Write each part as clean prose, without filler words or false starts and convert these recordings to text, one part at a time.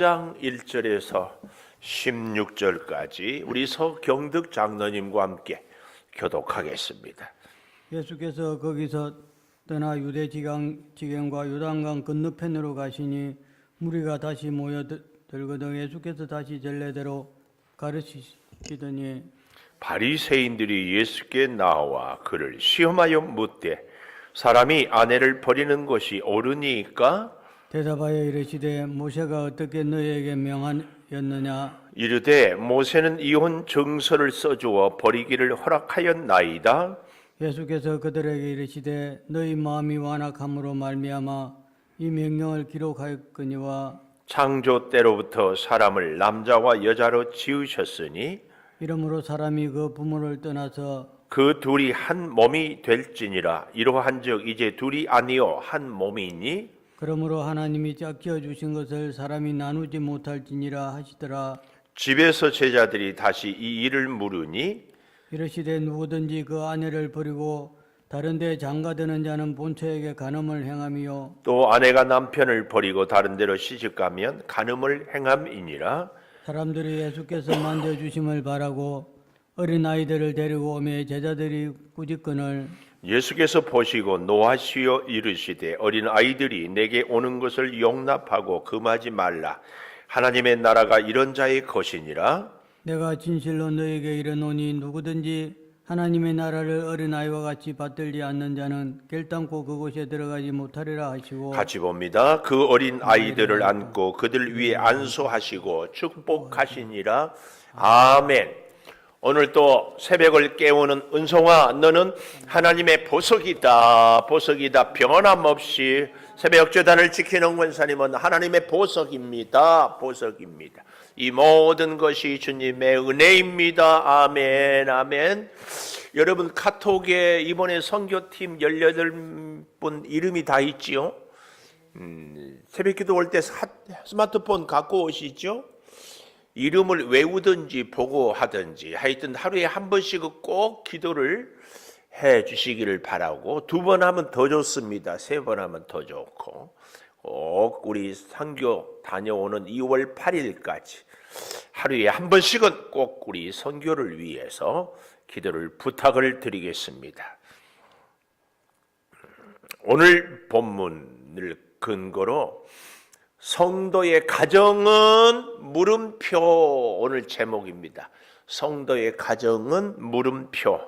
장 1절에서 16절까지 우리 서경득 장로님과 함께 교독하겠습니다. 예수께서 거기서 떠나 유대 지경과 요단강 건너편으로 가시니 무리가 다시 모여들거든 예수께서 다시 전례대로 가르치시더니 바리새인들이 예수께 나와 그를 시험하여 묻되 사람이 아내를 버리는 것이 옳으니까? 대답하여 이르시되 모세가 어떻게 너희에게 명하였느냐? 이르되 모세는 이혼 증서를 써주어 버리기를 허락하였나이다. 예수께서 그들에게 이르시되 너희 마음이 완악함으로 말미암아 이 명령을 기록하였거니와 창조 때로부터 사람을 남자와 여자로 지으셨으니 이러므로 사람이 그 부모를 떠나서 그 둘이 한 몸이 될지니라. 이러한즉 이제 둘이 아니요 한 몸이니 그러므로 하나님이 짝지어 주신 것을 사람이 나누지 못할지니라 하시더라. 집에서 제자들이 다시 이 일을 물으니 이르시되 누구든지 그 아내를 버리고 다른 데 장가드는 자는 본처에게 간음을 행함이요 또 아내가 남편을 버리고 다른 데로 시집가면 간음을 행함이니라. 사람들이 예수께서 만져주심을 바라고 어린 아이들을 데리고 오매 제자들이 꾸짖거늘 예수께서 보시고 노하시어 이르시되 어린 아이들이 내게 오는 것을 용납하고 금하지 말라. 하나님의 나라가 이런 자의 것이니라. 내가 진실로 너에게 이르노니 누구든지 하나님의 나라를 어린아이와 같이 받들지 않는 자는 결단코 그곳에 들어가지 못하리라 하시고 같이 봅니다. 그 어린 아이들을 안고 그들 위에 안수하시고 축복하시니라. 아멘. 오늘 또 새벽을 깨우는 은송아, 너는 하나님의 보석이다. 보석이다. 변함없이 새벽 제단을 지키는 권사님은 하나님의 보석입니다. 보석입니다. 이 모든 것이 주님의 은혜입니다. 아멘, 아멘. 여러분 카톡에 이번에 선교팀 18분 이름이 다 있지요. 새벽기도 올 때 스마트폰 갖고 오시죠. 이름을 외우든지 보고 하든지 하여튼 하루에 한 번씩은 꼭 기도를 해 주시기를 바라고, 2번 하면 더 좋습니다. 3번 하면 더 좋고, 꼭 우리 선교 다녀오는 2월 8일까지 하루에 한 번씩은 꼭 우리 선교를 위해서 기도를 부탁을 드리겠습니다. 오늘 본문을 근거로 성도의 가정은 물음표, 오늘 제목입니다. 성도의 가정은 물음표.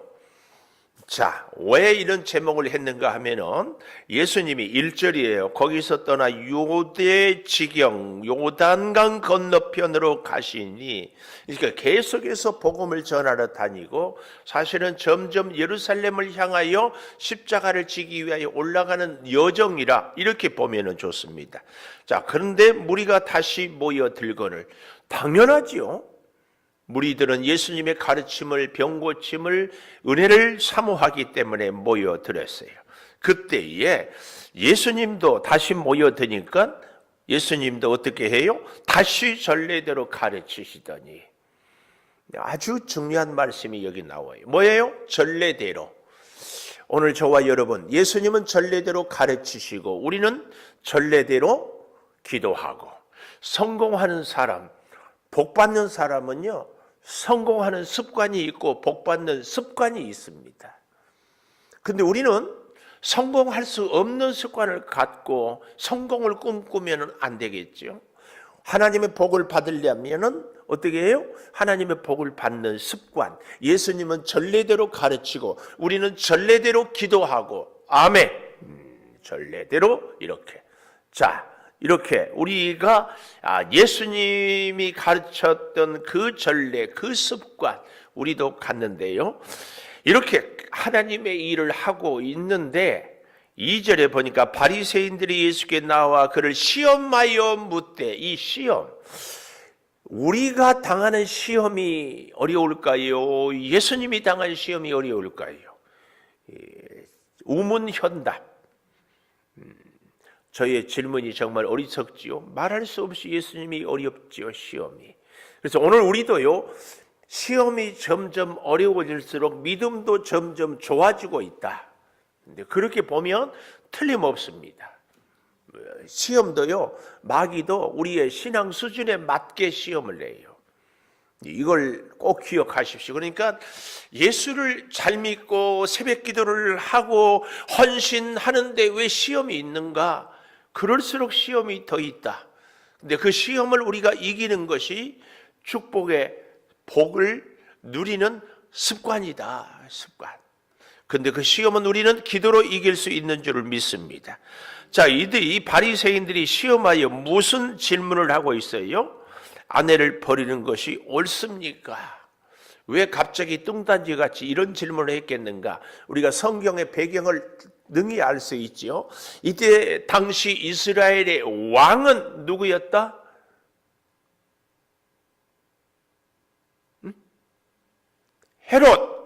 자, 왜 이런 제목을 했는가 하면은 예수님이 1절이에요. 거기서 떠나 유대 지경 요단강 건너편으로 가시니, 그러니까 계속해서 복음을 전하러 다니고 사실은 점점 예루살렘을 향하여 십자가를 지기 위하여 올라가는 여정이라 이렇게 보면은 좋습니다. 자, 그런데 무리가 다시 모여들거늘, 당연하지요. 무리들은 예수님의 가르침을, 병고침을, 은혜를 사모하기 때문에 모여들었어요. 그때에 예수님도 다시 모여드니까 예수님도 어떻게 해요? 다시 전례대로 가르치시더니, 아주 중요한 말씀이 여기 나와요. 뭐예요? 전례대로. 오늘 저와 여러분, 예수님은 전례대로 가르치시고 우리는 전례대로 기도하고, 성공하는 사람, 복받는 사람은요, 성공하는 습관이 있고 복받는 습관이 있습니다. 근데 우리는 성공할 수 없는 습관을 갖고 성공을 꿈꾸면 안 되겠죠. 하나님의 복을 받으려면 어떻게 해요? 하나님의 복을 받는 습관. 예수님은 전례대로 가르치고 우리는 전례대로 기도하고, 아멘. 전례대로 이렇게. 자, 이렇게 우리가 예수님이 가르쳤던 그 전례, 그 습관 우리도 갖는데요. 이렇게 하나님의 일을 하고 있는데 2절에 보니까 바리새인들이 예수께 나와 그를 시험하여 묻되, 이 시험, 우리가 당하는 시험이 어려울까요? 예수님이 당한 시험이 어려울까요? 우문현답. 저의 질문이 정말 어리석지요. 말할 수 없이 예수님이 어렵지요, 시험이. 그래서 오늘 우리도요, 시험이 점점 어려워질수록 믿음도 점점 좋아지고 있다. 근데 그렇게 보면 틀림없습니다. 시험도요, 마귀도 우리의 신앙 수준에 맞게 시험을 내요. 이걸 꼭 기억하십시오. 그러니까 예수를 잘 믿고 새벽 기도를 하고 헌신하는데 왜 시험이 있는가? 그럴수록 시험이 더 있다. 근데 그 시험을 우리가 이기는 것이 축복의 복을 누리는 습관이다. 습관. 근데 그 시험은 우리는 기도로 이길 수 있는 줄을 믿습니다. 자, 이 바리새인들이 시험하여 무슨 질문을 하고 있어요? 아내를 버리는 것이 옳습니까? 왜 갑자기 뚱딴지 같이 이런 질문을 했겠는가? 우리가 성경의 배경을 능히 알 수 있지요. 이때 당시 이스라엘의 왕은 누구였다? 헤롯.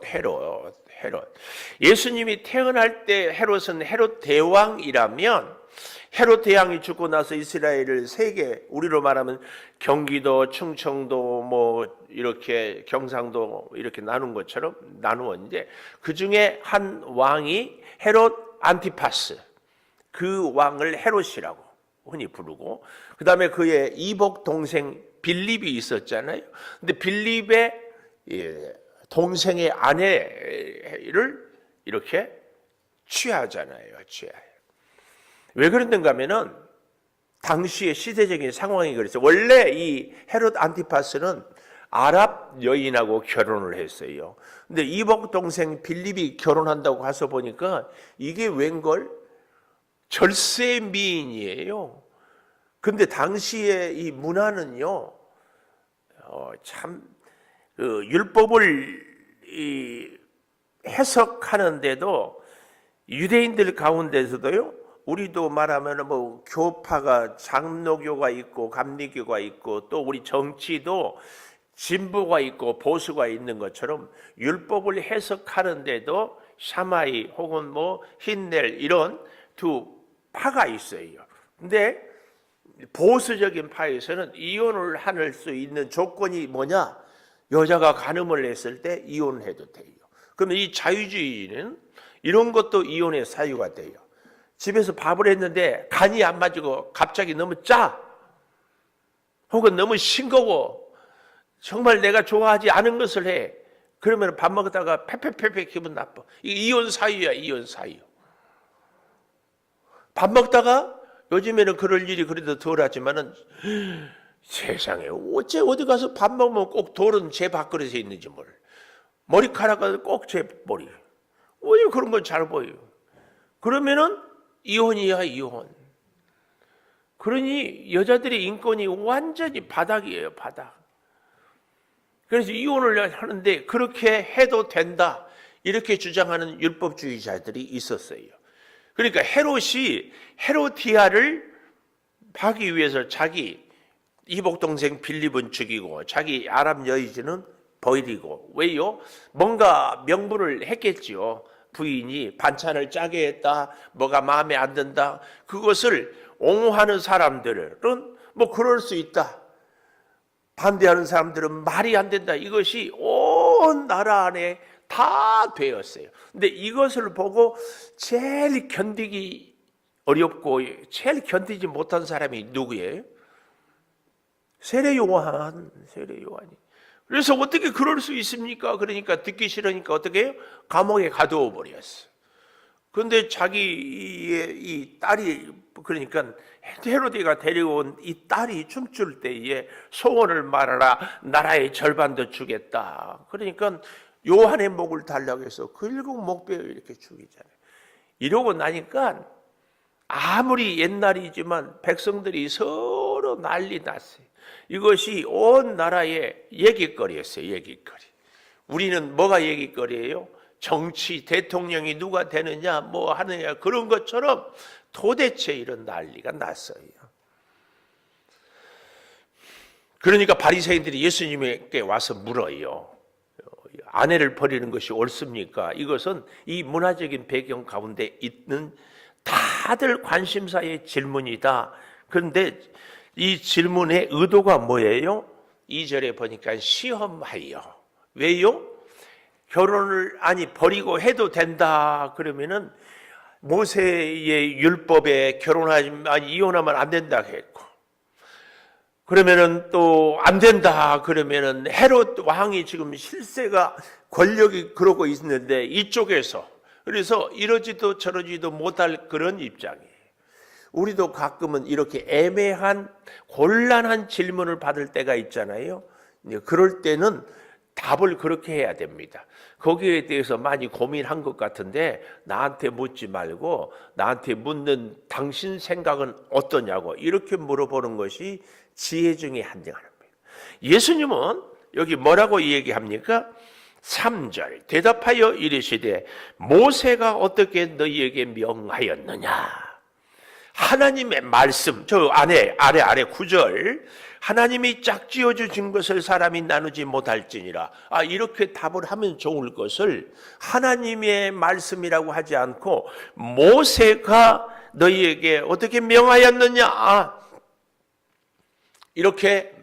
예수님이 태어날 때 헤롯은 헤롯 대왕이라면 헤롯 대왕이 죽고 나서 이스라엘을 세 개, 우리로 말하면 경기도, 충청도, 뭐 이렇게 경상도 이렇게 나눈 것처럼 나누었는데 그 중에 한 왕이 헤롯 안티파스, 그 왕을 헤롯이라고 흔히 부르고, 그 다음에 그의 이복 동생 빌립이 있었잖아요. 근데 빌립의 동생의 아내를 이렇게 취하잖아요. 왜 그랬는가 하면은 당시의 시대적인 상황이 그랬어요. 원래 이 헤롯 안티파스는 아랍 여인하고 결혼을 했어요. 근데 이복 동생 빌립이 결혼한다고 가서 보니까 이게 웬걸 절세 미인이에요. 근데 당시의 이 문화는요, 율법을 해석하는데도 유대인들 가운데서도요, 우리도 말하면 뭐 교파가 장로교가 있고 감리교가 있고 또 우리 정치도 진보가 있고 보수가 있는 것처럼 율법을 해석하는데도 샤마이 혹은 뭐 힌넬 이런 두 파가 있어요. 근데 보수적인 파에서는 이혼을 할 수 있는 조건이 뭐냐? 여자가 간음을 했을 때 이혼해도 돼요. 그러면 이 자유주의는 이런 것도 이혼의 사유가 돼요. 집에서 밥을 했는데 간이 안 맞고 갑자기 너무 짜 혹은 너무 싱거워 정말 내가 좋아하지 않은 것을 해. 그러면 밥 먹다가 패패패패 기분 나빠. 이게 이혼 사유야. 이혼 사유. 밥 먹다가 요즘에는 그럴 일이 그래도 덜하지만은 세상에 어째 어디 가서 밥 먹으면 꼭 돌은 제 밥그릇에 있는지 몰라. 머리카락은 꼭 제 머리. 왜 그런 건 잘 보여요. 그러면은 이혼이야, 이혼. 그러니 여자들의 인권이 완전히 바닥이에요, 바닥. 그래서 이혼을 하는데 그렇게 해도 된다, 이렇게 주장하는 율법주의자들이 있었어요. 그러니까 헤롯이 헤로디아를 하기 위해서 자기 이복 동생 빌립은 죽이고 자기 아랍 여인은 버리고, 왜요? 뭔가 명분을 했겠지요. 부인이 반찬을 짜게 했다, 뭐가 마음에 안 든다. 그것을 옹호하는 사람들은 뭐 그럴 수 있다. 반대하는 사람들은 말이 안 된다. 이것이 온 나라 안에 다 되었어요. 근데 이것을 보고 제일 견디기 어렵고 제일 견디지 못한 사람이 누구예요? 세례 요한이. 그래서 어떻게 그럴 수 있습니까? 그러니까 듣기 싫으니까 어떻게 해요? 감옥에 가두어 버렸어. 그런데 자기의 이 딸이, 그러니까 헤로디가 데려온 이 딸이 춤출 때에 소원을 말하라, 나라의 절반도 주겠다. 그러니까 요한의 목을 달라고 해서 결국 목베어 이렇게 죽이잖아요. 이러고 나니까 아무리 옛날이지만 백성들이 서로 난리 났어요. 이것이 온 나라의 얘기거리였어요. 얘기거리. 우리는 뭐가 얘기거리예요? 정치, 대통령이 누가 되느냐, 뭐 하느냐, 그런 것처럼 도대체 이런 난리가 났어요. 그러니까 바리새인들이 예수님께 와서 물어요. 아내를 버리는 것이 옳습니까? 이것은 이 문화적인 배경 가운데 있는 다들 관심사의 질문이다. 그런데 이 질문의 의도가 뭐예요? 2절에 보니까 시험하여. 왜요? 결혼을 버리고 해도 된다 그러면은 모세의 율법에 이혼하면 안 된다 했고, 그러면은 또 안 된다 그러면은 헤롯 왕이 지금 실세가 권력이 그러고 있는데 이쪽에서, 그래서 이러지도 저러지도 못할 그런 입장이에요. 우리도 가끔은 이렇게 애매한 곤란한 질문을 받을 때가 있잖아요. 그럴 때는 답을 그렇게 해야 됩니다. 거기에 대해서 많이 고민한 것 같은데 나한테 묻지 말고 나한테 묻는 당신 생각은 어떠냐고 이렇게 물어보는 것이 지혜 중에 한 가지입니다. 예수님은 여기 뭐라고 얘기합니까? 3절 대답하여 이르시되 모세가 어떻게 너희에게 명하였느냐. 하나님의 말씀, 저 아래 9절 하나님이 짝지어 주신 것을 사람이 나누지 못할지니라. 이렇게 답을 하면 좋을 것을 하나님의 말씀이라고 하지 않고 모세가 너희에게 어떻게 명하였느냐 이렇게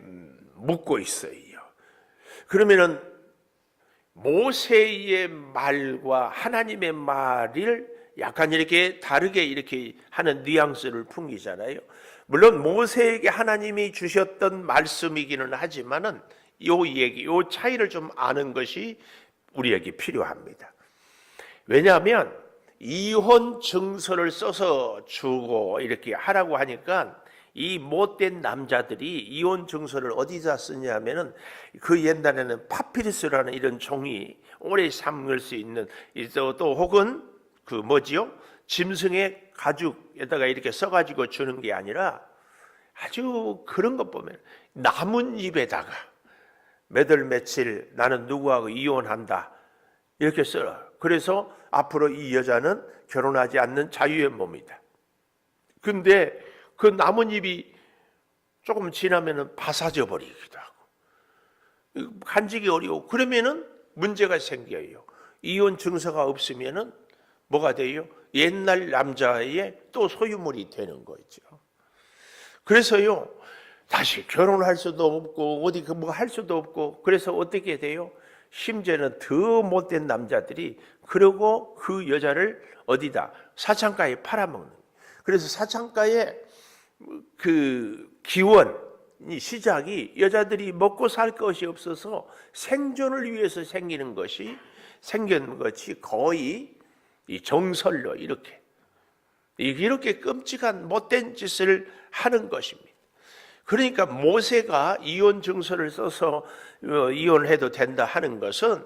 묻고 있어요. 그러면은 모세의 말과 하나님의 말을 약간 이렇게 다르게 이렇게 하는 뉘앙스를 풍기잖아요. 물론 모세에게 하나님이 주셨던 말씀이기는 하지만은 요 차이를 좀 아는 것이 우리에게 필요합니다. 왜냐하면 이혼 증서를 써서 주고 이렇게 하라고 하니까 이 못된 남자들이 이혼 증서를 어디다 쓰냐면은 그 옛날에는 파피루스라는 이런 종이 오래 삼을 수 있는 또 혹은 그 뭐지요? 짐승의 가죽에다가 이렇게 써가지고 주는 게 아니라 아주 그런 것 보면 나뭇잎에다가 몇월 며칠 나는 누구하고 이혼한다 이렇게 써요. 그래서 앞으로 이 여자는 결혼하지 않는 자유의 몸이다. 근데 그 나뭇잎이 조금 지나면은 바사져 버리기도 하고 간직이 어려워. 그러면은 문제가 생겨요. 이혼 증서가 없으면은 뭐가 돼요? 옛날 남자의 또 소유물이 되는 거죠. 그래서요, 다시 결혼할 수도 없고 어디 뭐 할 수도 없고 그래서 어떻게 돼요? 심지어는 더 못된 남자들이 그러고 그 여자를 어디다 사창가에 팔아먹는. 그래서 사창가에 그 기원이 시작이 여자들이 먹고 살 것이 없어서 생존을 위해서 생긴 것이 거의 이 정설로 이렇게 끔찍한 못된 짓을 하는 것입니다. 그러니까 모세가 이혼 증서를 써서 이혼해도 된다 하는 것은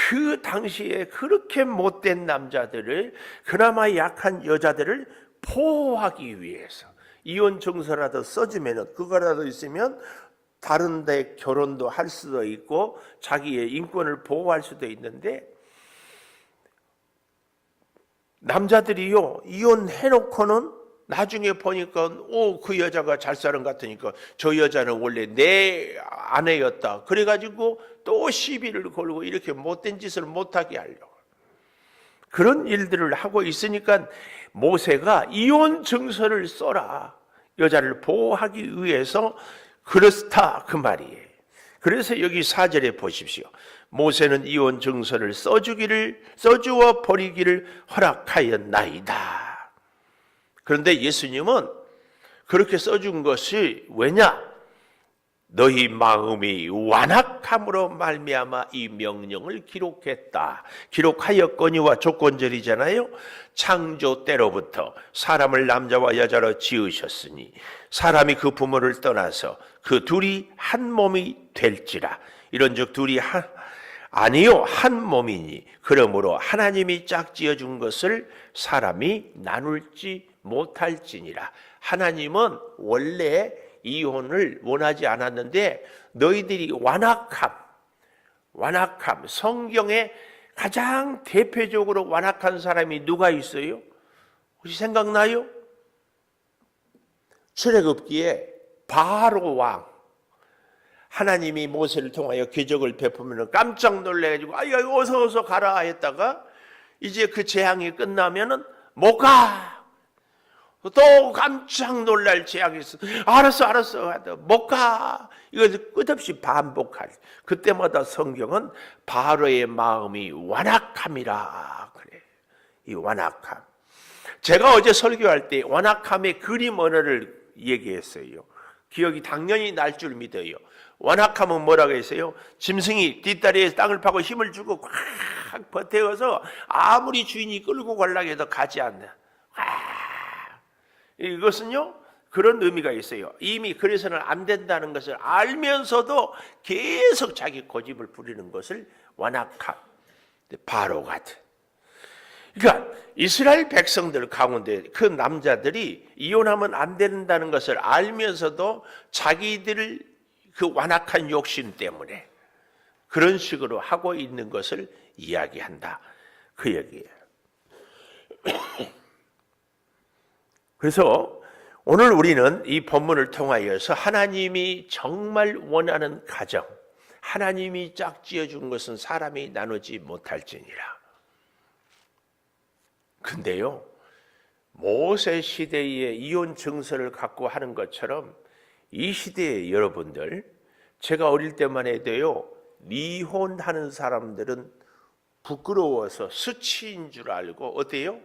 그 당시에 그렇게 못된 남자들을 그나마 약한 여자들을 보호하기 위해서 이혼 증서라도 써주면 그거라도 있으면 다른 데 결혼도 할 수도 있고 자기의 인권을 보호할 수도 있는데 남자들이요 이혼해놓고는 나중에 보니까 그 여자가 잘 사는 것 같으니까 저 여자는 원래 내 아내였다 그래가지고 또 시비를 걸고 이렇게 못된 짓을 못하게 하려고 그런 일들을 하고 있으니까 모세가 이혼 증서를 써라 여자를 보호하기 위해서 그렇다 그 말이에요. 그래서 여기 4절에 보십시오. 모세는 이혼 증서를 써주어 버리기를 허락하였나이다. 그런데 예수님은 그렇게 써준 것이 왜냐? 너희 마음이 완악함으로 말미암아 이 명령을 기록하였거니와 조건절이잖아요. 창조 때로부터 사람을 남자와 여자로 지으셨으니 사람이 그 부모를 떠나서 그 둘이 한 몸이 될지라. 이런즉 둘이 한 몸이니 그러므로 하나님이 짝지어 준 것을 사람이 나눌지 못할지니라. 하나님은 원래 이혼을 원하지 않았는데 너희들이 완악함 성경에 가장 대표적으로 완악한 사람이 누가 있어요? 혹시 생각나요? 출애굽기에 바로 왕 하나님이 모세를 통하여 기적을 베푸면 깜짝 놀래가지고 어서 가라 했다가 이제 그 재앙이 끝나면은 못 가. 또 깜짝 놀랄 재앙이 있어. 알았어. 못 가. 이것을 끝없이 반복할. 그때마다 성경은 바로의 마음이 완악함이라 그래. 이 완악함. 제가 어제 설교할 때 완악함의 그림 언어를 얘기했어요. 기억이 당연히 날 줄 믿어요. 완악함은 뭐라고 했어요? 짐승이 뒷다리에 땅을 파고 힘을 주고 꽉 버텨서 아무리 주인이 끌고 가려고 해도 가지 않는. 이것은요, 그런 의미가 있어요. 이미 그래서는 안 된다는 것을 알면서도 계속 자기 고집을 부리는 것을 완악함, 바로 같은. 그러니까 이스라엘 백성들 가운데 그 남자들이 이혼하면 안 된다는 것을 알면서도 자기들 그 완악한 욕심 때문에 그런 식으로 하고 있는 것을 이야기한다. 그 얘기예요. 그래서 오늘 우리는 이 본문을 통하여서 하나님이 정말 원하는 가정, 하나님이 짝지어 준 것은 사람이 나누지 못할지니라. 근데요, 모세 시대의 이혼 증서를 갖고 하는 것처럼 이 시대의 여러분들, 제가 어릴 때만 해도요, 이혼하는 사람들은 부끄러워서 수치인 줄 알고 어때요?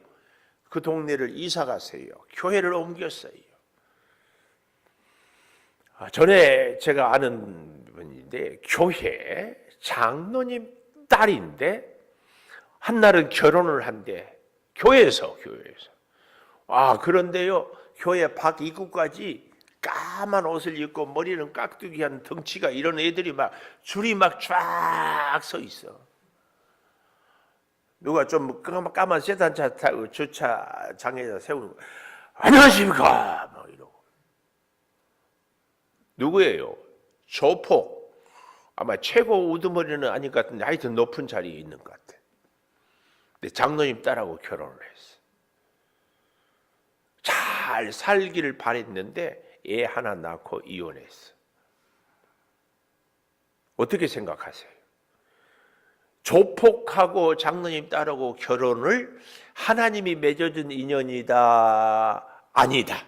그 동네를 이사 가세요. 교회를 옮겼어요. 전에 제가 아는 분인데 교회 장로님 딸인데 한날은 결혼을 한대. 교회에서. 그런데요, 교회 밖 입구까지 까만 옷을 입고 머리는 깍두기한 덩치가 이런 애들이 막 줄이 막 쫙 서 있어. 누가 좀 까만 세단차 타고 주차장에다 세우는 거. 안녕하십니까? 막 이러고. 누구예요? 조폭. 아마 최고 우두머리는 아닌 것 같은데 하여튼 높은 자리에 있는 것 같아. 근데 장로님 딸하고 결혼을 했어. 잘 살기를 바랬는데 애 하나 낳고 이혼했어. 어떻게 생각하세요? 조폭하고 장로님 딸하고 결혼을 하나님이 맺어준 인연이다, 아니다?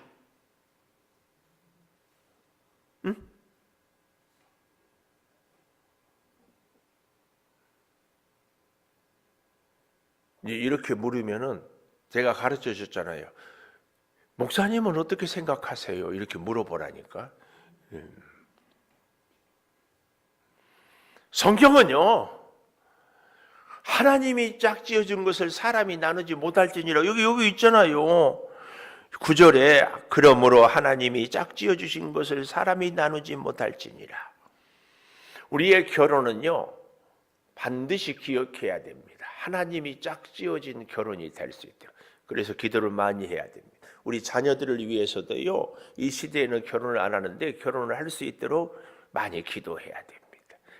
응? 이렇게 물으면은 제가 가르쳐 줬잖아요. 목사님은 어떻게 생각하세요? 이렇게 물어보라니까. 성경은요, 하나님이 짝지어 준 것을 사람이 나누지 못할지니라. 여기 있잖아요. 9절에 그러므로 하나님이 짝지어 주신 것을 사람이 나누지 못할지니라. 우리의 결혼은요, 반드시 기억해야 됩니다. 하나님이 짝지어진 결혼이 될 수 있도록. 그래서 기도를 많이 해야 됩니다. 우리 자녀들을 위해서도요, 이 시대에는 결혼을 안 하는데 결혼을 할 수 있도록 많이 기도해야 됩니다.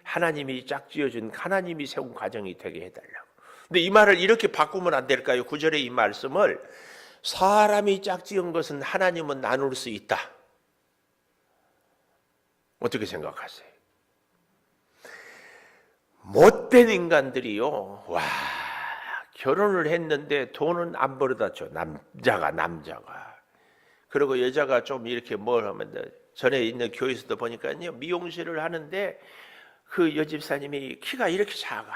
하나님이 짝지어준, 하나님이 세운 가정이 되게 해달라고. 근데 이 말을 이렇게 바꾸면 안 될까요? 9절의 이 말씀을 사람이 짝지은 것은 하나님은 나눌 수 있다. 어떻게 생각하세요? 못된 인간들이요, 와, 결혼을 했는데 돈은 안 벌어다 줘. 남자가. 그리고 여자가 좀 이렇게 뭘 하면, 전에 있는 교회에서도 보니까요, 미용실을 하는데 그 여집사님이 키가 이렇게 작아.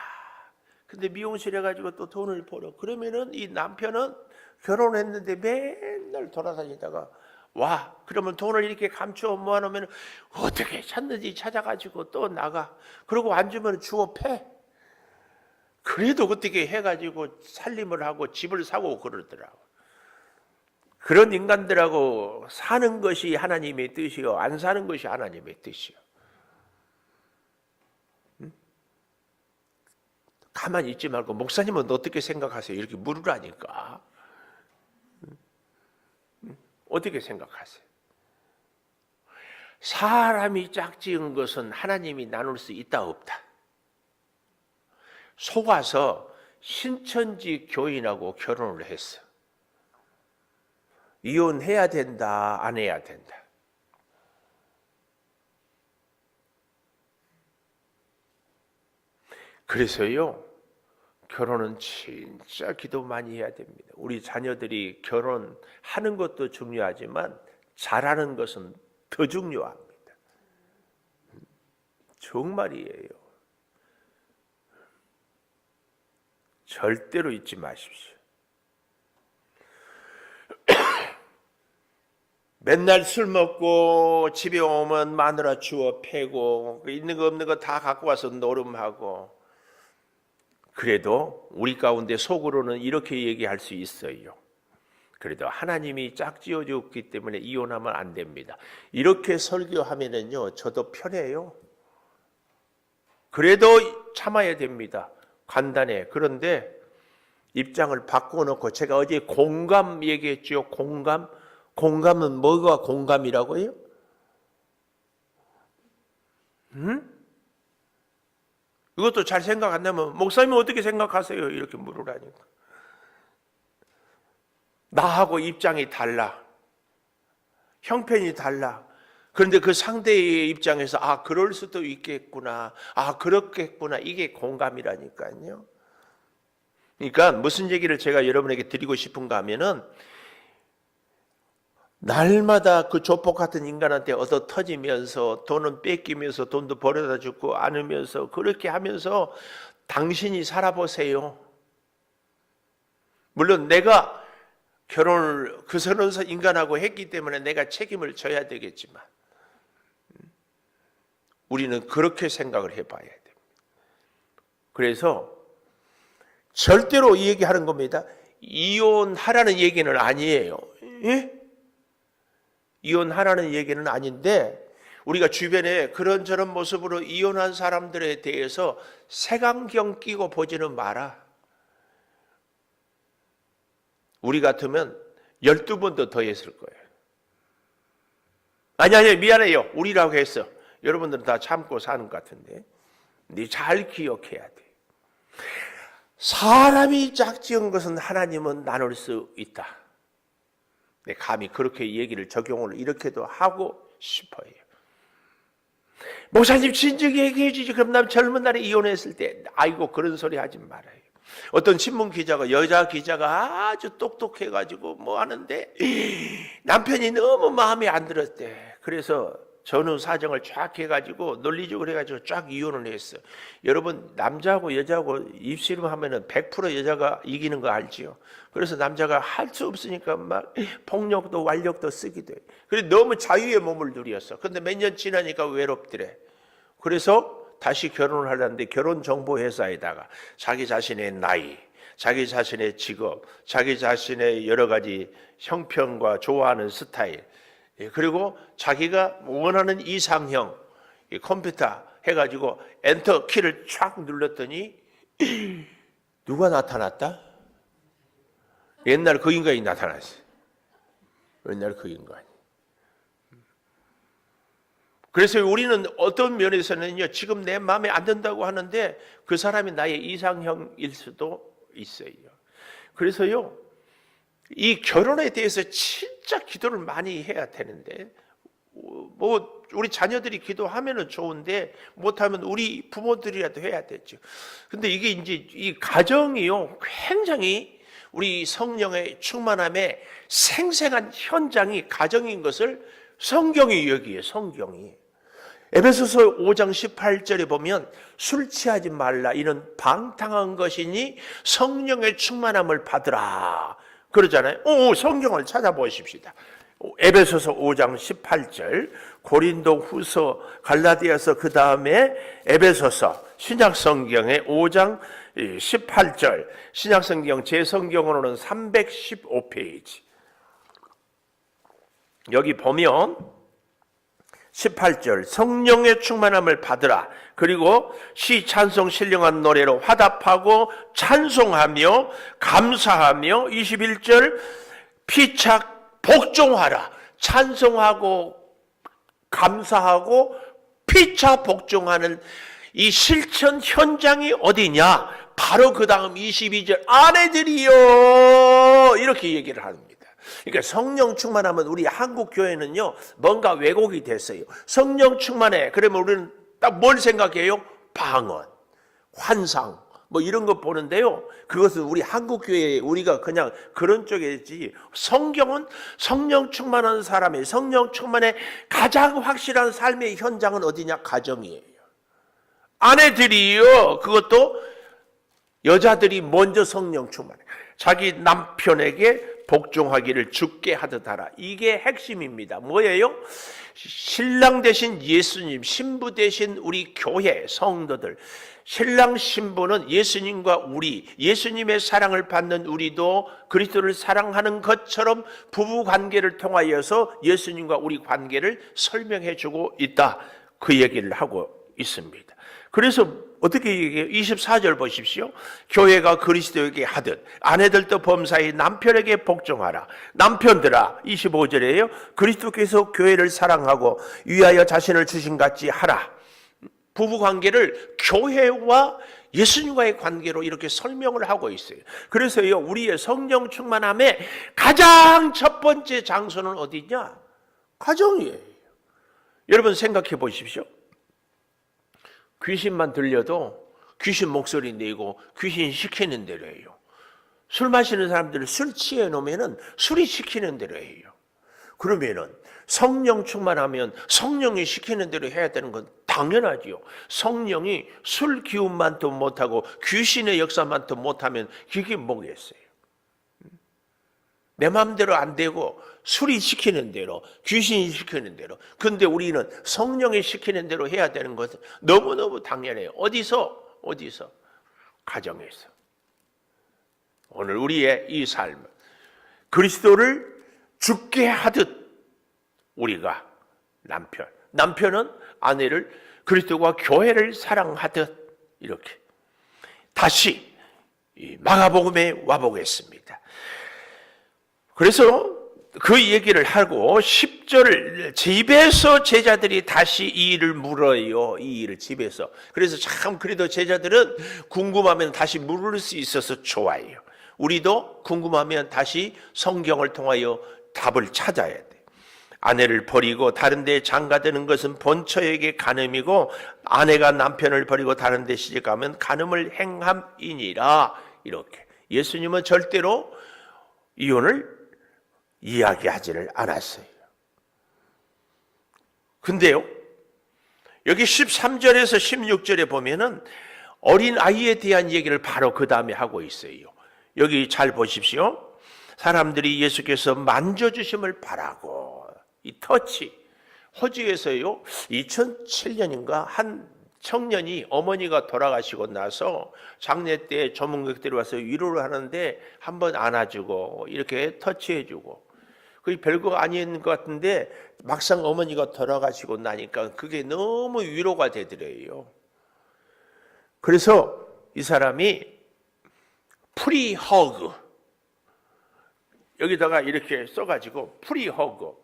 근데 미용실 해가지고 또 돈을 벌어. 그러면은 이 남편은 결혼했는데 맨날 돌아다니다가 와, 그러면 돈을 이렇게 감추어 모아놓으면 어떻게 찾는지 찾아가지고 또 나가. 그러고 안 주면 주워 패. 그래도 어떻게 해가지고 살림을 하고 집을 사고 그러더라고. 그런 인간들하고 사는 것이 하나님의 뜻이요, 안 사는 것이 하나님의 뜻이요. 가만히 있지 말고 목사님은 어떻게 생각하세요? 이렇게 물으라니까. 어떻게 생각하세요? 사람이 짝지은 것은 하나님이 나눌 수 있다 없다. 속아서 신천지 교인하고 결혼을 했어. 이혼해야 된다, 안 해야 된다? 그래서요, 결혼은 진짜 기도 많이 해야 됩니다. 우리 자녀들이 결혼하는 것도 중요하지만 잘하는 것은 더 중요합니다. 정말이에요. 절대로 잊지 마십시오. 맨날 술 먹고 집에 오면 마누라 주워 패고 있는 거 없는 거 다 갖고 와서 노름하고. 그래도 우리 가운데 속으로는 이렇게 얘기할 수 있어요. 그래도 하나님이 짝지어 줬기 때문에 이혼하면 안 됩니다. 이렇게 설교하면은요, 저도 편해요. 그래도 참아야 됩니다. 간단해. 그런데 입장을 바꿔놓고 제가 어제 공감 얘기했죠. 공감. 공감은 뭐가 공감이라고요? 이것도 잘 생각 안 나면 목사님 어떻게 생각하세요? 이렇게 물으라니까. 나하고 입장이 달라. 형편이 달라. 그런데 그 상대의 입장에서 아 그럴 수도 있겠구나. 아 그렇겠구나. 이게 공감이라니까요. 그러니까 무슨 얘기를 제가 여러분에게 드리고 싶은가 하면은 날마다 그 조폭 같은 인간한테 얻어 터지면서 돈은 뺏기면서 돈도 벌어다 주고 않으면서 그렇게 하면서 당신이 살아보세요. 물론 내가 결혼을 그 선언서 인간하고 했기 때문에 내가 책임을 져야 되겠지만 우리는 그렇게 생각을 해봐야 됩니다. 그래서 절대로 이 얘기하는 겁니다. 이혼하라는 얘기는 아니에요. 예? 이혼하라는 얘기는 아닌데 우리가 주변에 그런저런 모습으로 이혼한 사람들에 대해서 색안경 끼고 보지는 마라. 우리 같으면 12번도 더 했을 거예요. 아니 미안해요. 우리라고 했어. 여러분들은 다 참고 사는 것 같은데 네 잘 기억해야 돼. 사람이 짝지은 것은 하나님은 나눌 수 있다. 네, 감히 그렇게 얘기를 적용을 이렇게도 하고 싶어요. 목사님 진즉 얘기해 주지. 그럼 난 젊은 날에 이혼했을 때 아이고 그런 소리 하지 말아요. 어떤 신문 기자가 여자 기자가 아주 똑똑해가지고 뭐 하는데 남편이 너무 마음에 안 들었대. 그래서 전후 사정을 쫙 해가지고 논리적으로 해가지고 쫙 이혼을 했어. 여러분 남자하고 여자하고 입씨름하면은 100% 여자가 이기는 거 알지요? 그래서 남자가 할 수 없으니까 막 폭력도 완력도 쓰기도 해. 그래 너무 자유의 몸을 누렸어. 근데 몇 년 지나니까 외롭더래. 그래서 다시 결혼을 하려는데 결혼정보회사에다가 자기 자신의 나이, 자기 자신의 직업, 자기 자신의 여러 가지 형편과 좋아하는 스타일, 그리고 자기가 원하는 이상형 컴퓨터 해가지고 엔터 키를 쫙 눌렀더니 누가 나타났다? 옛날 그 인간이 나타났어. 옛날 그 인간이. 그래서 우리는 어떤 면에서는요, 지금 내 마음에 안 든다고 하는데 그 사람이 나의 이상형일 수도 있어요. 그래서요, 이 결혼에 대해서 진짜 기도를 많이 해야 되는데, 뭐 우리 자녀들이 기도하면은 좋은데 못하면 우리 부모들이라도 해야 되죠. 근데 이게 이제 이 가정이요, 굉장히 우리 성령의 충만함의 생생한 현장이 가정인 것을 성경이 여기에요. 성경이. 에베소서 5장 18절에 보면 술 취하지 말라 이는 방탕한 것이니 성령의 충만함을 받으라 그러잖아요. 성경을 찾아보십시다. 에베소서 5장 18절, 고린도 후서, 갈라디아서, 그 다음에 에베소서, 신약성경의 5장 18절, 신약성경 제 성경으로는 315페이지. 여기 보면 18절 성령의 충만함을 받으라. 그리고 시 찬송 신령한 노래로 화답하고 찬송하며 감사하며 21절 피착 복종하라. 찬송하고 감사하고 피차 복종하는 이 실천 현장이 어디냐? 바로 그 다음 22절 아내들이요 이렇게 얘기를 합니다. 그러니까 성령 충만하면 우리 한국 교회는요 뭔가 왜곡이 됐어요. 성령 충만해. 그러면 우리는 딱 뭘 생각해요? 방언, 환상 뭐 이런 거 보는데요. 그것은 우리 한국 교회에 우리가 그냥 그런 쪽이지. 성경은 성령 충만한 사람의 성령 충만의 가장 확실한 삶의 현장은 어디냐? 가정이에요. 아내들이요 그것도 여자들이 먼저 성령 충만해. 자기 남편에게 복종하기를 주께 하듯 하라. 이게 핵심입니다. 뭐예요? 신랑 되신 예수님, 신부 되신 우리 교회 성도들, 신랑 신부는 예수님과 우리, 예수님의 사랑을 받는 우리도 그리스도를 사랑하는 것처럼 부부 관계를 통하여서 예수님과 우리 관계를 설명해 주고 있다. 그 얘기를 하고 있습니다. 그래서 어떻게 얘기해요? 24절 보십시오. 교회가 그리스도에게 하듯 아내들도 범사에 남편에게 복종하라. 남편들아, 25절이에요. 그리스도께서 교회를 사랑하고 위하여 자신을 주신 같이 하라. 부부관계를 교회와 예수님과의 관계로 이렇게 설명을 하고 있어요. 그래서요, 우리의 성령 충만함의 가장 첫 번째 장소는 어디냐? 가정이에요. 여러분 생각해 보십시오. 귀신만 들려도 귀신 목소리 내고 귀신 시키는 대로 해요. 술 마시는 사람들을 술 취해 놓으면은 술이 시키는 대로 해요. 그러면은 성령 충만하면 성령이 시키는 대로 해야 되는 건 당연하지요. 성령이 술 기운만 더 못하고 귀신의 역사만 더 못하면 그게 뭐겠어요? 내 마음대로 안 되고 술이 시키는 대로, 귀신이 시키는 대로. 근데 우리는 성령이 시키는 대로 해야 되는 것은 너무너무 당연해요. 어디서? 가정에서. 오늘 우리의 이 삶은 그리스도를 죽게 하듯 우리가 남편은 아내를 그리스도와 교회를 사랑하듯 이렇게 다시 마가복음에 와보겠습니다. 그래서 그 얘기를 하고 10절을 집에서 제자들이 다시 이 일을 물어요. 이 일을 집에서. 그래서 참 그래도 제자들은 궁금하면 다시 물을 수 있어서 좋아요. 우리도 궁금하면 다시 성경을 통하여 답을 찾아야 돼. 아내를 버리고 다른 데 장가드는 것은 본처에게 간음이고 아내가 남편을 버리고 다른 데 시집가면 간음을 행함이니라. 이렇게 예수님은 절대로 이혼을 이야기하지를 않았어요. 근데요, 여기 13절에서 16절에 보면은 어린 아이에 대한 얘기를 바로 그 다음에 하고 있어요. 여기 잘 보십시오. 사람들이 예수께서 만져주심을 바라고, 이 터치, 호주에서요 2007년인가 한 청년이 어머니가 돌아가시고 나서 장례 때 조문객들이 와서 위로를 하는데 한번 안아주고 이렇게 터치해주고, 그게 별거 아닌 것 같은데 막상 어머니가 돌아가시고 나니까 그게 너무 위로가 되더래요. 그래서 이 사람이 프리허그, 여기다가 이렇게 써가지고 프리허그.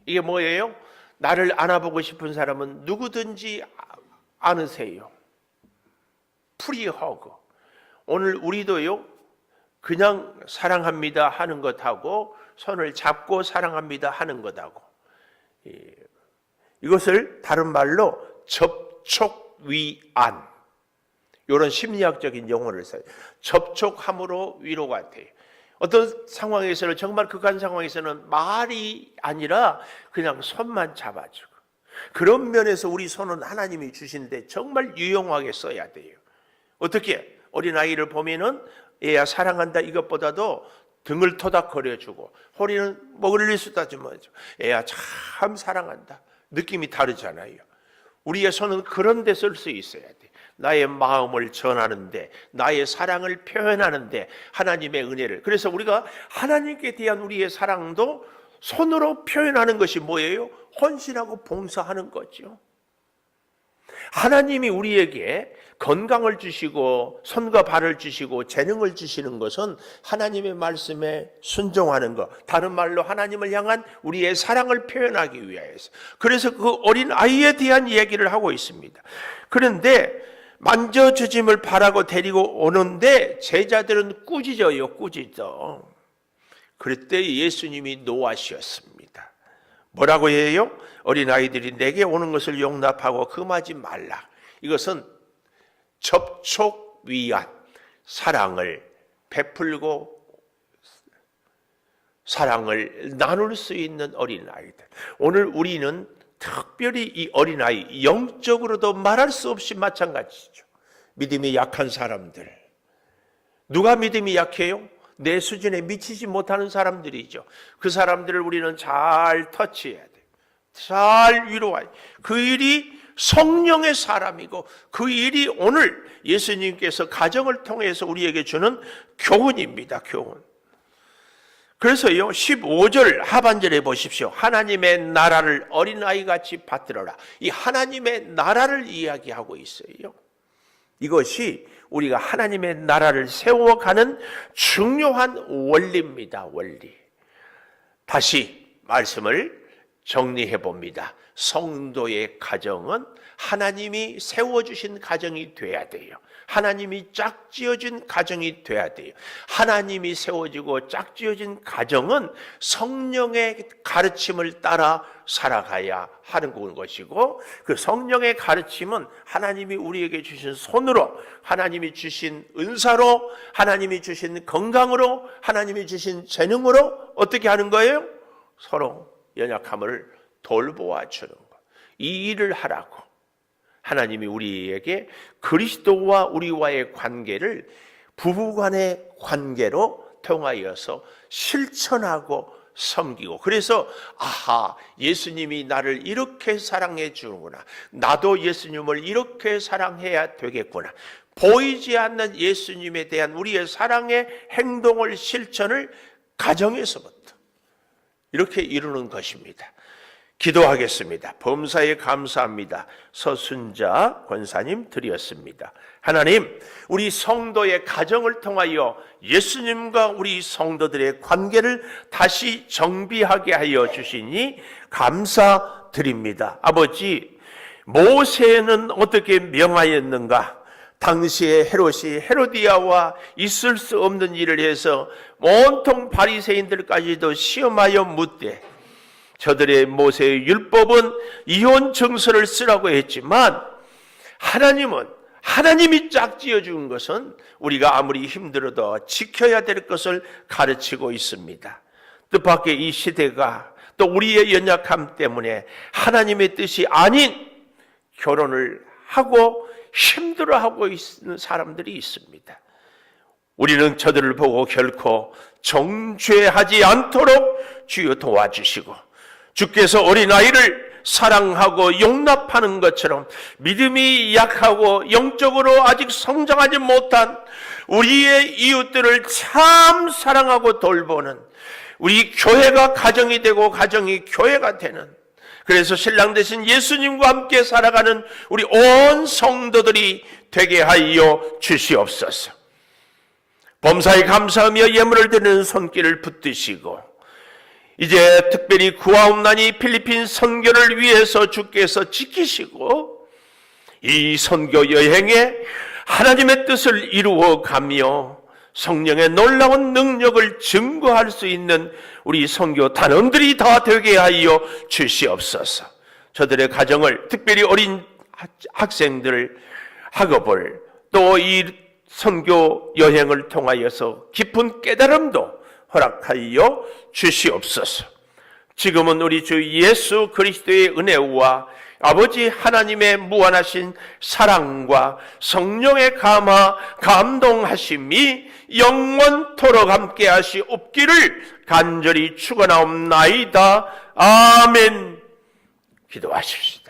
이게 뭐예요? 나를 안아보고 싶은 사람은 누구든지 안으세요. 프리허그. 오늘 우리도요, 그냥 사랑합니다 하는 것하고 손을 잡고 사랑합니다 하는 것하고, 이것을 다른 말로 접촉위안, 이런 심리학적인 용어를 써요. 접촉함으로 위로가 돼요. 어떤 상황에서는, 정말 극한 상황에서는 말이 아니라 그냥 손만 잡아주고, 그런 면에서 우리 손은 하나님이 주시는데 정말 유용하게 써야 돼요. 어떻게? 어린아이를 보면은 얘야 사랑한다 이것보다도 등을 토닥거려주고 허리는 먹을릴 수다 주면 얘야 참 사랑한다, 느낌이 다르잖아요. 우리의 손은 그런 데 쓸 수 있어야 돼. 나의 마음을 전하는데, 나의 사랑을 표현하는데 하나님의 은혜를. 그래서 우리가 하나님께 대한 우리의 사랑도 손으로 표현하는 것이 뭐예요? 헌신하고 봉사하는 거죠. 하나님이 우리에게 건강을 주시고 손과 발을 주시고 재능을 주시는 것은 하나님의 말씀에 순종하는 것, 다른 말로 하나님을 향한 우리의 사랑을 표현하기 위하여서. 그래서 그 어린 아이에 대한 얘기를 하고 있습니다. 그런데 만져주짐을 바라고 데리고 오는데 제자들은 꾸짖어요. 그때 예수님이 노하셨습니다. 뭐라고 해요? 어린아이들이 내게 오는 것을 용납하고 금하지 말라. 이것은 접촉위안, 사랑을 베풀고 사랑을 나눌 수 있는 어린아이들. 오늘 우리는 특별히 이 어린아이, 영적으로도 말할 수 없이 마찬가지죠. 믿음이 약한 사람들. 누가 믿음이 약해요? 내 수준에 미치지 못하는 사람들이죠. 그 사람들을 우리는 잘 터치해야 돼요. 잘 위로해야 돼요. 그 일이 성령의 사람이고 그 일이 오늘 예수님께서 가정을 통해서 우리에게 주는 교훈입니다. 교훈. 그래서요 15절 하반절에 보십시오. 하나님의 나라를 어린아이같이 받들어라. 이 하나님의 나라를 이야기하고 있어요. 이것이 우리가 하나님의 나라를 세워가는 중요한 원리입니다. 원리. 다시 말씀을 정리해 봅니다. 성도의 가정은 하나님이 세워주신 가정이 돼야 돼요. 하나님이 짝지어진 가정이 돼야 돼요. 하나님이 세워지고 짝지어진 가정은 성령의 가르침을 따라 살아가야 하는 것이고, 그 성령의 가르침은 하나님이 우리에게 주신 손으로, 하나님이 주신 은사로, 하나님이 주신 건강으로, 하나님이 주신 재능으로 어떻게 하는 거예요? 서로 연약함을 돌보아 주는 것. 이 일을 하라고 하나님이 우리에게 그리스도와 우리와의 관계를 부부간의 관계로 통하여서 실천하고 섬기고, 그래서 아하, 예수님이 나를 이렇게 사랑해 주는구나, 나도 예수님을 이렇게 사랑해야 되겠구나, 보이지 않는 예수님에 대한 우리의 사랑의 행동을 실천을 가정에서부터 이렇게 이루는 것입니다. 기도하겠습니다. 범사에 감사합니다. 서순자 권사님 드렸습니다. 하나님, 우리 성도의 가정을 통하여 예수님과 우리 성도들의 관계를 다시 정비하게 하여 주시니 감사드립니다. 아버지, 모세는 어떻게 명하였는가? 당시에 헤롯이 헤로디아와 있을 수 없는 일을 해서 온통 바리새인들까지도 시험하여 묻되, 저들의 모세의 율법은 이혼 증서를 쓰라고 했지만 하나님은, 하나님이 짝지어 준 것은 우리가 아무리 힘들어도 지켜야 될 것을 가르치고 있습니다. 뜻밖의 이 시대가 또 우리의 연약함 때문에 하나님의 뜻이 아닌 결혼을 하고 힘들어하고 있는 사람들이 있습니다. 우리는 저들을 보고 결코 정죄하지 않도록 주여 도와주시고, 주께서 어린아이를 사랑하고 용납하는 것처럼 믿음이 약하고 영적으로 아직 성장하지 못한 우리의 이웃들을 참 사랑하고 돌보는 우리 교회가 가정이 되고 가정이 교회가 되는, 그래서 신랑 되신 예수님과 함께 살아가는 우리 온 성도들이 되게 하여 주시옵소서. 범사에 감사하며 예물을 드리는 손길을 붙드시고, 이제 특별히 구하옵나니 필리핀 선교를 위해서 주께서 지키시고, 이 선교 여행에 하나님의 뜻을 이루어가며 성령의 놀라운 능력을 증거할 수 있는 우리 선교 단원들이 다 되게 하여 주시옵소서. 저들의 가정을, 특별히 어린 학생들 학업을, 또 이 선교 여행을 통하여서 깊은 깨달음도 허락하여 주시옵소서. 지금은 우리 주 예수 그리스도의 은혜와 아버지 하나님의 무한하신 사랑과 성령의 감동하심이 영원토록 함께 하시옵기를 간절히 축원하옵나이다. 아멘. 기도하십시오.